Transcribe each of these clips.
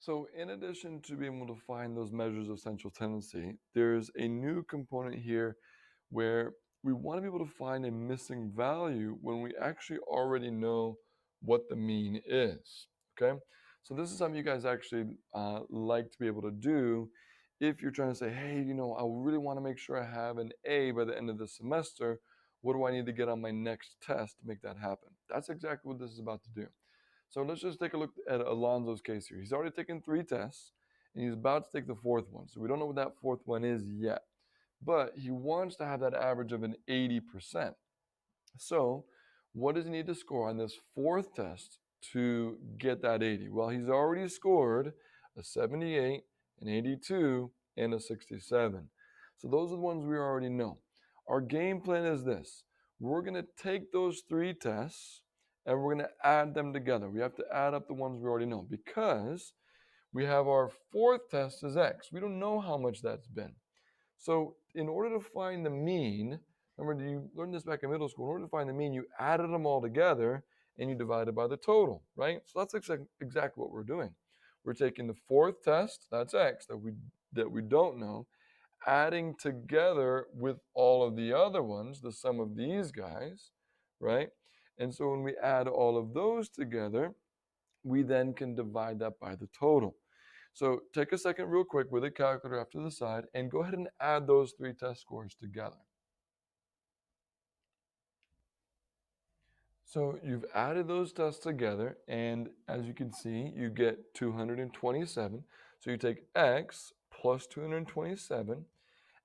So in addition to being able to find those measures of central tendency, there's a new component here where we want to be able to find a missing value when we actually already know what the mean is. Okay, so this is something you guys actually like to be able to do if you're trying to say, hey, I really want to make sure I have an A by the end of the semester. What do I need to get on my next test to make that happen? That's exactly what this is about to do. So let's just take a look at Alonzo's case here. He's already taken 3 tests, and he's about to take the 4th one. So we don't know what that 4th one is yet. But he wants to have that average of an 80%. So what does he need to score on this 4th test to get that 80? Well, he's already scored a 78, an 82, and a 67. So those are the ones we already know. Our game plan is this. We're going to take those 3 tests and we're going to add them together. We have to add up the ones we already know because we have our 4th test as x. We don't know how much that's been. So in order to find the mean, remember you learned this back in middle school, in order to find the mean, you added them all together and you divided by the total, right? So that's exactly what we're doing. We're taking the 4th test, that's x, that we don't know, adding together with all of the other ones, the sum of these guys, right? And so when we add all of those together, we then can divide that by the total. So take a second real quick with a calculator off to the side and go ahead and add those 3 test scores together. So you've added those tests together, and as you can see, you get 227. So you take x plus 227,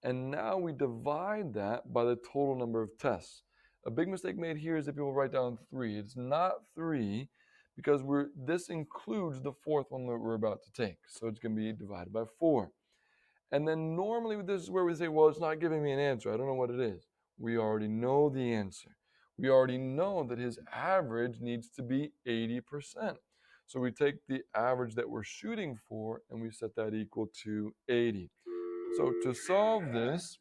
and now we divide that by the total number of tests. A big mistake made here is that people write down 3. It's not 3 because this includes the 4th one that we're about to take. So it's going to be divided by 4. And then normally this is where we say, well, it's not giving me an answer. I don't know what it is. We already know the answer. We already know that his average needs to be 80%. So we take the average that we're shooting for and we set that equal to 80. So to solve this,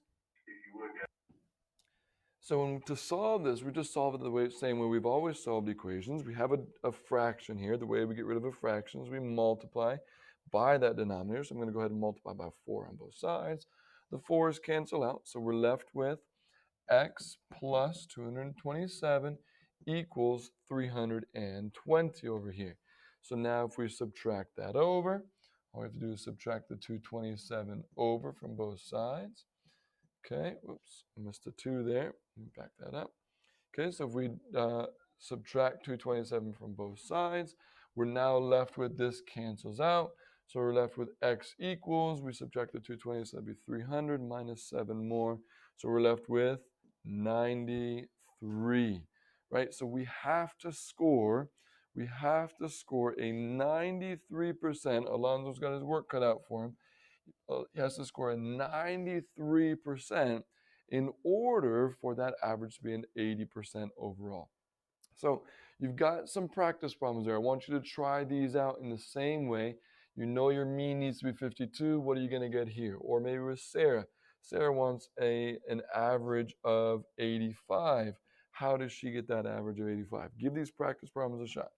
we just solve it the same way we've always solved equations. We have a fraction here. The way we get rid of a fraction is we multiply by that denominator. So I'm going to go ahead and multiply by 4 on both sides. The 4's cancel out, so we're left with x plus 227 equals 320 over here. So now if we subtract that over, all we have to do is subtract the 227 over from both sides. Okay, whoops, I missed a 2 there. Let me back that up. Okay, so if we subtract 227 from both sides, we're now left with this cancels out. So we're left with x equals, we subtract the 227, that'd be 300 minus 7 more. So we're left with 93, right? So we have to score a 93%. Alonzo's got his work cut out for him. He has to score a 93% in order for that average to be an 80% overall. So you've got some practice problems there. I want you to try these out in the same way. You know your mean needs to be 52. What are you going to get here? Or maybe with Sarah. Sarah wants an average of 85. How does she get that average of 85? Give these practice problems a shot.